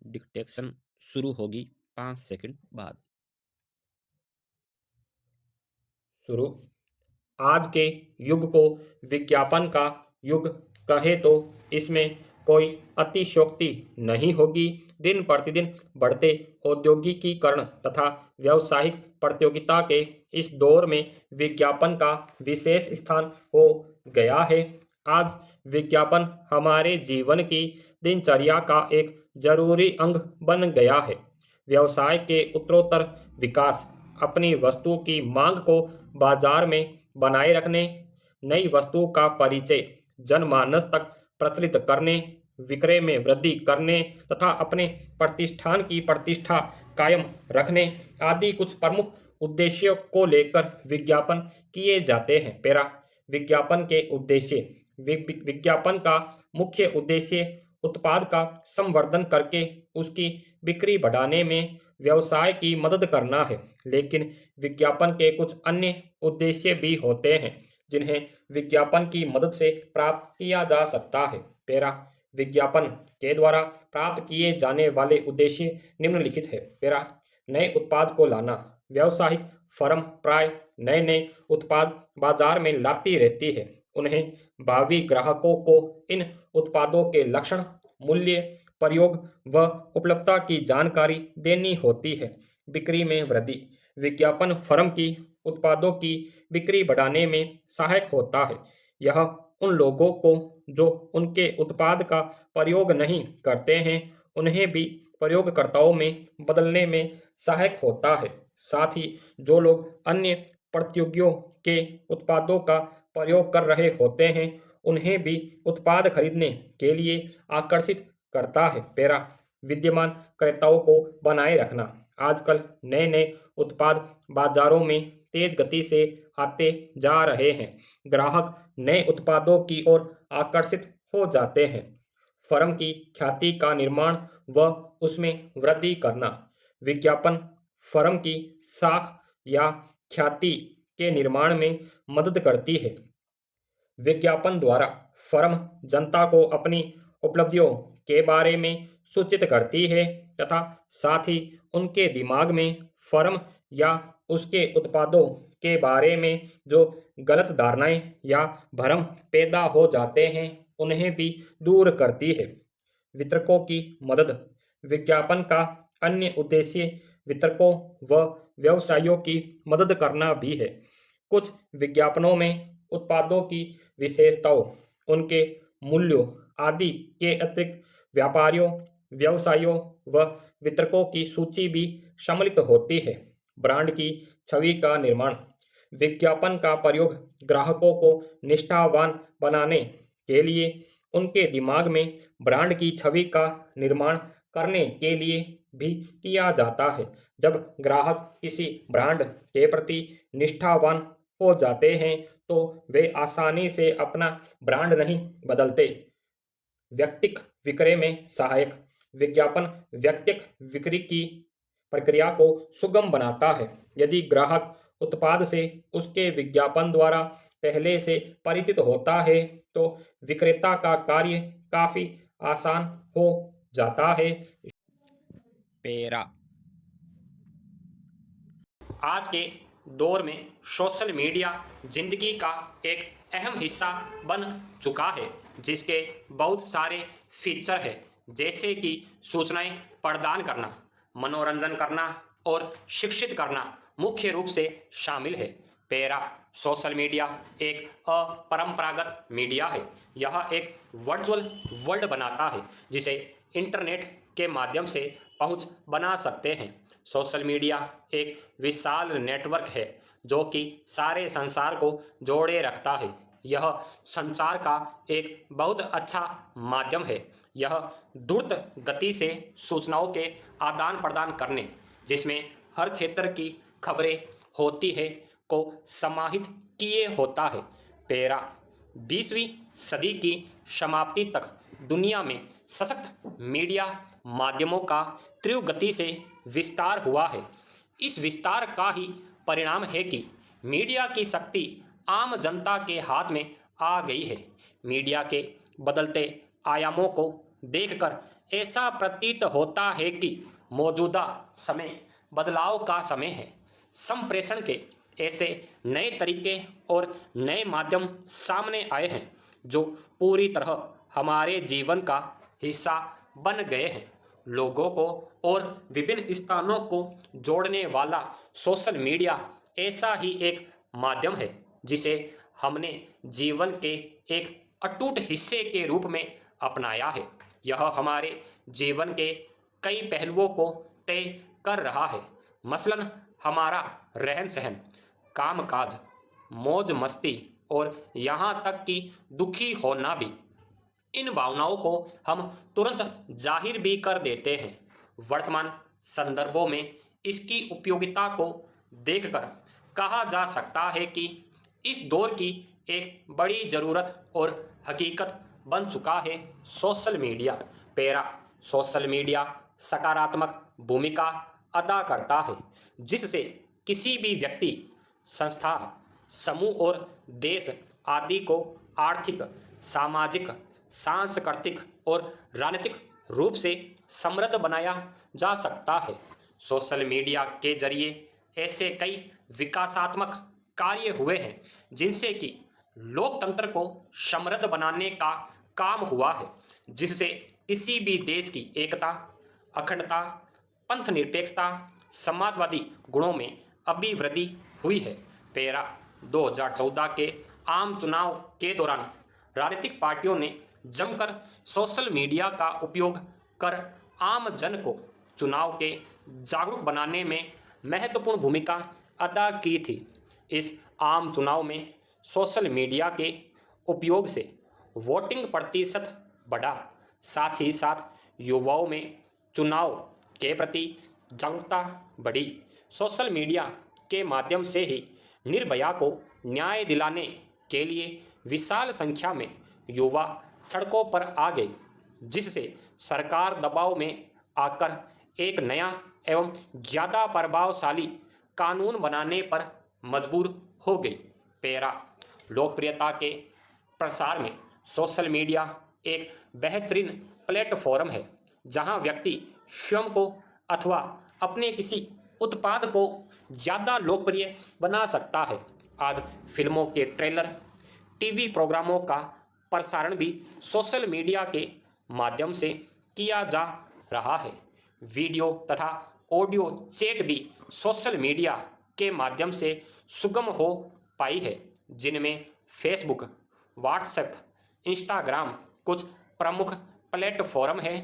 Dictation शुरू होगी 5 second बाद। शुरू। आज के युग को विज्ञापन का युग कहे तो इसमें कोई अतिशयोक्ति नहीं होगी। दिन प्रतिदिन बढ़ते औद्योगिकीकरण तथा व्यावसायिक प्रतियोगिता के इस दौर में विज्ञापन का विशेष स्थान हो गया है। आज विज्ञापन हमारे जीवन की दिनचर्या का एक जरूरी अंग बन गया है। व्यवसाय के उत्तरोत्तर विकास, अपनी वस्तु की मांग को बाजार में बनाए रखने, नई वस्तु का परिचय जनमानस तक प्रचलित करने, विक्रय में वृद्धि करने तथा अपने प्रतिष्ठान की प्रतिष्ठा कायम रखने आदि कुछ प्रमुख उद्देश्यों को लेकर विज्ञापन किए जाते हैं। पैरा। विज्ञापन के उद्देश्य। विज्ञापन का मुख्य उद्देश्य उत्पाद का संवर्धन करके उसकी बिक्री बढ़ाने में व्यवसाय की मदद करना है। लेकिन विज्ञापन के कुछ अन्य उद्देश्य भी होते हैं जिन्हें विज्ञापन की मदद से प्राप्त किया जा सकता है। पैरा। विज्ञापन के द्वारा प्राप्त किए जाने वाले उद्देश्य निम्नलिखित है। पैरा। नए उत्पाद को लाना। व्यावसायिक फर्म प्राय नए नए उत्पाद बाजार में लाती रहती है। उन्हें भावी ग्राहकों को इन उत्पादों के लक्षण, मूल्य, प्रयोग व उपलब्धता की जानकारी देनी होती है। बिक्री में वृद्धि। विज्ञापन फर्म की उत्पादों की बिक्री बढ़ाने में सहायक होता है। यह उन लोगों को जो उनके उत्पाद का प्रयोग नहीं करते हैं उन्हें भी प्रयोगकर्ताओं में बदलने में सहायक होता है। साथ ही जो लोग अन्य प्रतियोगियों के उत्पादों का प्रयोग कर रहे होते हैं उन्हें भी उत्पाद खरीदने के लिए आकर्षित करता है। पैरा। विद्यमान क्रेताओं को बनाए रखना। आजकल नए नए उत्पाद बाजारों में तेज गति से आते जा रहे हैं। ग्राहक नए उत्पादों की ओर आकर्षित हो जाते हैं। फर्म की ख्याति का निर्माण व उसमें वृद्धि करना। विज्ञापन फर्म की साख या ख्याति के निर्माण में मदद करती है। विज्ञापन द्वारा फर्म जनता को अपनी उपलब्धियों के बारे में सूचित करती है तथा साथ ही उनके दिमाग में फर्म या उसके उत्पादों के बारे में जो गलत धारणाएं या भ्रम पैदा हो जाते हैं उन्हें भी दूर करती है। वितरकों की मदद। विज्ञापन का अन्य उद्देश्य वितरकों व व्यवसायियों की मदद करना भी है। कुछ विज्ञापनों में उत्पादों की विशेषताओं, उनके मूल्यों आदि के अतिरिक्त व्यापारियों, व्यवसायियों व वितरकों की सूची भी सम्मिलित होती है। ब्रांड की छवि का निर्माण। विज्ञापन का प्रयोग ग्राहकों को निष्ठावान बनाने के लिए उनके दिमाग में ब्रांड की छवि का निर्माण करने के लिए भी किया जाता है। जब ग्राहक किसी ब्रांड के प्रति निष्ठावान हो जाते हैं तो वे आसानी से अपना ब्रांड नहीं बदलते। व्यक्तिक विक्रय में सहायक। विज्ञापन व्यक्तिक बिक्री की प्रक्रिया को सुगम बनाता है। यदि ग्राहक उत्पाद से उसके विज्ञापन द्वारा पहले से परिचित होता है तो विक्रेता का कार्य काफी आसान हो जाता है। पैरा। आज के दौर में सोशल मीडिया जिंदगी का एक अहम हिस्सा बन चुका है जिसके बहुत सारे फीचर हैं जैसे कि सूचनाएं प्रदान करना, मनोरंजन करना और शिक्षित करना मुख्य रूप से शामिल है। पैरा। सोशल मीडिया एक अपरंपरागत मीडिया है। यह एक वर्चुअल वर्ल्ड बनाता है जिसे इंटरनेट के माध्यम से पहुंच बना सकते हैं। सोशल मीडिया एक विशाल नेटवर्क है जो कि सारे संसार को जोड़े रखता है। यह संचार का एक बहुत अच्छा माध्यम है। यह द्रुत गति से सूचनाओं के आदान प्रदान करने, जिसमें हर क्षेत्र की खबरें होती है, को समाहित किए होता है। पैरा। 20वीं सदी की समाप्ति तक दुनिया में सशक्त मीडिया माध्यमों का तीव्र गति से विस्तार हुआ है। इस विस्तार का ही परिणाम है कि मीडिया की शक्ति आम जनता के हाथ में आ गई है। मीडिया के बदलते आयामों को देखकर ऐसा प्रतीत होता है कि मौजूदा समय बदलाव का समय है। संप्रेषण के ऐसे नए तरीके और नए माध्यम सामने आए हैं जो पूरी तरह हमारे जीवन का हिस्सा बन गए हैं। लोगों को और विभिन्न स्थानों को जोड़ने वाला सोशल मीडिया ऐसा ही एक माध्यम है जिसे हमने जीवन के एक अटूट हिस्से के रूप में अपनाया है। यह हमारे जीवन के कई पहलुओं को तय कर रहा है, मसलन हमारा रहन सहन, कामकाज, मौज मस्ती और यहाँ तक कि दुखी होना भी। इन भावनाओं को हम तुरंत जाहिर भी कर देते हैं। वर्तमान संदर्भों में इसकी उपयोगिता को देखकर कहा जा सकता है कि इस दौर की एक बड़ी ज़रूरत और हकीकत बन चुका है सोशल मीडिया। सोशल मीडिया सकारात्मक भूमिका अदा करता है जिससे किसी भी व्यक्ति, संस्था, समूह और देश आदि को आर्थिक, सामाजिक, सांस्कृतिक और राजनीतिक रूप से समृद्ध बनाया जा सकता है। सोशल मीडिया के जरिए ऐसे कई विकासात्मक कार्य हुए हैं जिनसे कि लोकतंत्र को समृद्ध बनाने का काम हुआ है, जिससे किसी भी देश की एकता, अखंडता, पंथ निरपेक्षता, समाजवादी गुणों में अभिवृद्धि हुई है। 2014 के आम चुनाव के दौरान राजनीतिक पार्टियों ने जमकर सोशल मीडिया का उपयोग कर आम जन को चुनाव के जागरूक बनाने में महत्वपूर्ण भूमिका अदा की थी। इस आम चुनाव में सोशल मीडिया के उपयोग से वोटिंग प्रतिशत बढ़ा, साथ ही साथ युवाओं में चुनाव के प्रति जागरूकता बढ़ी। सोशल मीडिया के माध्यम से ही निर्भया को न्याय दिलाने के लिए विशाल संख्या में युवा सड़कों पर आ गए, जिससे सरकार दबाव में आकर एक नया एवं ज़्यादा प्रभावशाली कानून बनाने पर मजबूर हो गई। लोकप्रियता के प्रसार में सोशल मीडिया एक बेहतरीन प्लेटफॉर्म है जहां व्यक्ति स्वयं को अथवा अपने किसी उत्पाद को ज़्यादा लोकप्रिय बना सकता है। आज फिल्मों के ट्रेलर, टीवी प्रोग्रामों का प्रसारण भी सोशल मीडिया के माध्यम से किया जा रहा है। वीडियो तथा ऑडियो चैट भी सोशल मीडिया के माध्यम से सुगम हो पाई है, जिनमें फेसबुक, व्हाट्सएप, इंस्टाग्राम कुछ प्रमुख प्लेटफॉर्म है।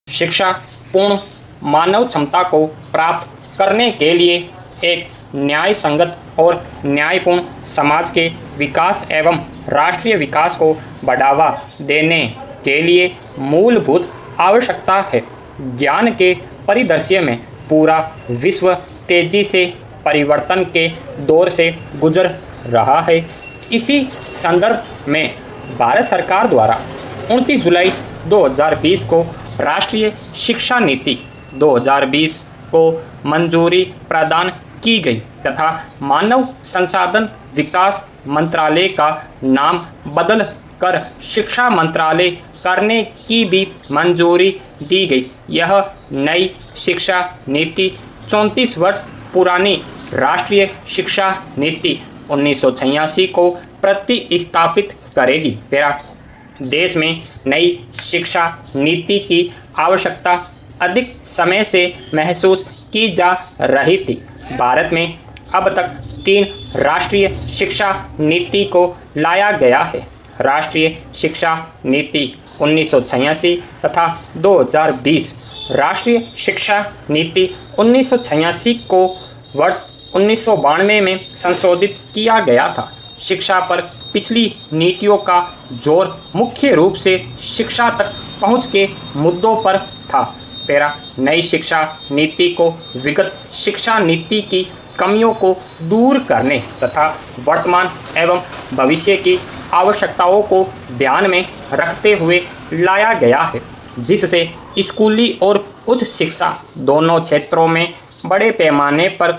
शिक्षा पूर्ण मानव क्षमता को प्राप्त करने के लिए एक न्याय संगत और न्यायपूर्ण समाज के विकास एवं राष्ट्रीय विकास को बढ़ावा देने के लिए मूलभूत आवश्यकता है। ज्ञान के परिदृश्य में पूरा विश्व तेजी से परिवर्तन के दौर से गुजर रहा है। इसी संदर्भ में भारत सरकार द्वारा 29 जुलाई 2020 को राष्ट्रीय शिक्षा नीति 2020 को मंजूरी प्रदान की गई तथा मानव संसाधन विकास मंत्रालय का नाम बदल कर शिक्षा मंत्रालय करने की भी मंजूरी दी गई। यह नई शिक्षा नीति 34 वर्ष पुरानी राष्ट्रीय शिक्षा नीति 1986 को प्रतिस्थापित करेगी। देश में नई शिक्षा नीति की आवश्यकता अधिक समय से महसूस की जा रही थी। भारत में अब तक 3 राष्ट्रीय शिक्षा नीति को लाया गया है। राष्ट्रीय शिक्षा नीति 1986 तथा 2020। राष्ट्रीय शिक्षा नीति 1986 को वर्ष 1992 में संशोधित किया गया था। शिक्षा पर पिछली नीतियों का जोर मुख्य रूप से शिक्षा तक पहुंच के मुद्दों पर था। नई शिक्षा नीति को विगत शिक्षा नीति की कमियों को दूर करने तथा वर्तमान एवं भविष्य की आवश्यकताओं को ध्यान में रखते हुए लाया गया है, जिससे स्कूली और उच्च शिक्षा दोनों क्षेत्रों में बड़े पैमाने पर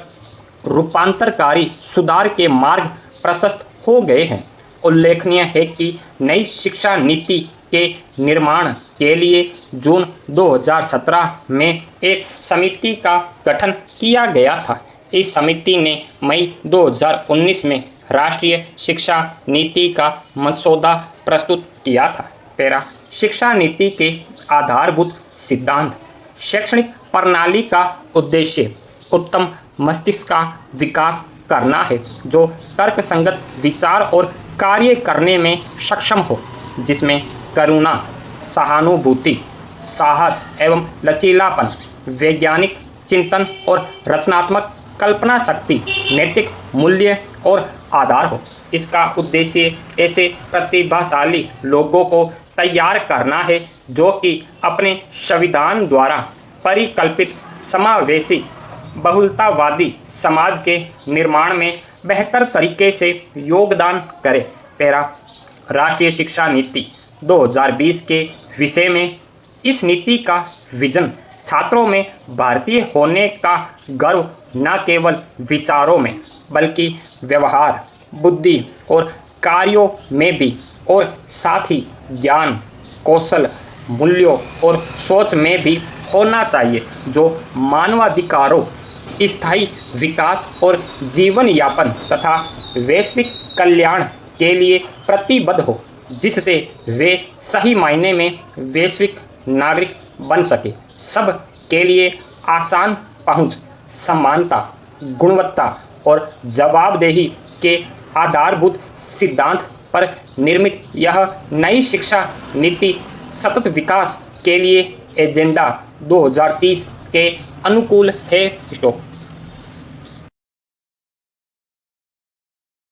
रूपांतरकारी सुधार के मार्ग प्रशस्त हो गए हैं। उल्लेखनीय है कि नई शिक्षा नीति के निर्माण के लिए जून 2017 में एक समिति का गठन किया गया था। इस समिति ने मई 2019 में राष्ट्रीय शिक्षा नीति का मसौदा प्रस्तुत किया था। पैरा शिक्षा नीति के आधारभूत सिद्धांत। शैक्षणिक प्रणाली का उद्देश्य उत्तम मस्तिष्क का विकास करना है जो तर्कसंगत विचार और कार्य करने में सक्षम हो, जिसमें करुणा, सहानुभूति, साहस एवं लचीलापन, वैज्ञानिक चिंतन और रचनात्मक कल्पना शक्ति, नैतिक मूल्य और आधार हो। इसका उद्देश्य ऐसे प्रतिभाशाली लोगों को तैयार करना है जो कि अपने संविधान द्वारा परिकल्पित समावेशी बहुलतावादी समाज के निर्माण में बेहतर तरीके से योगदान करें। पैरा राष्ट्रीय शिक्षा नीति 2020 के विषय में इस नीति का विजन छात्रों में भारतीय होने का गर्व न केवल विचारों में बल्कि व्यवहार, बुद्धि और कार्यों में भी, और साथ ही ज्ञान, कौशल, मूल्यों और सोच में भी होना चाहिए जो मानवाधिकारों, स्थायी विकास और जीवन यापन तथा वैश्विक कल्याण के लिए प्रतिबद्ध हो, जिससे वे सही मायने में वैश्विक नागरिक बन सके। सब के लिए आसान पहुंच, समानता, गुणवत्ता और जवाबदेही के आधारभूत सिद्धांत पर निर्मित यह नई शिक्षा नीति सतत विकास के लिए एजेंडा 2030 के अनुकूल है। स्टॉप।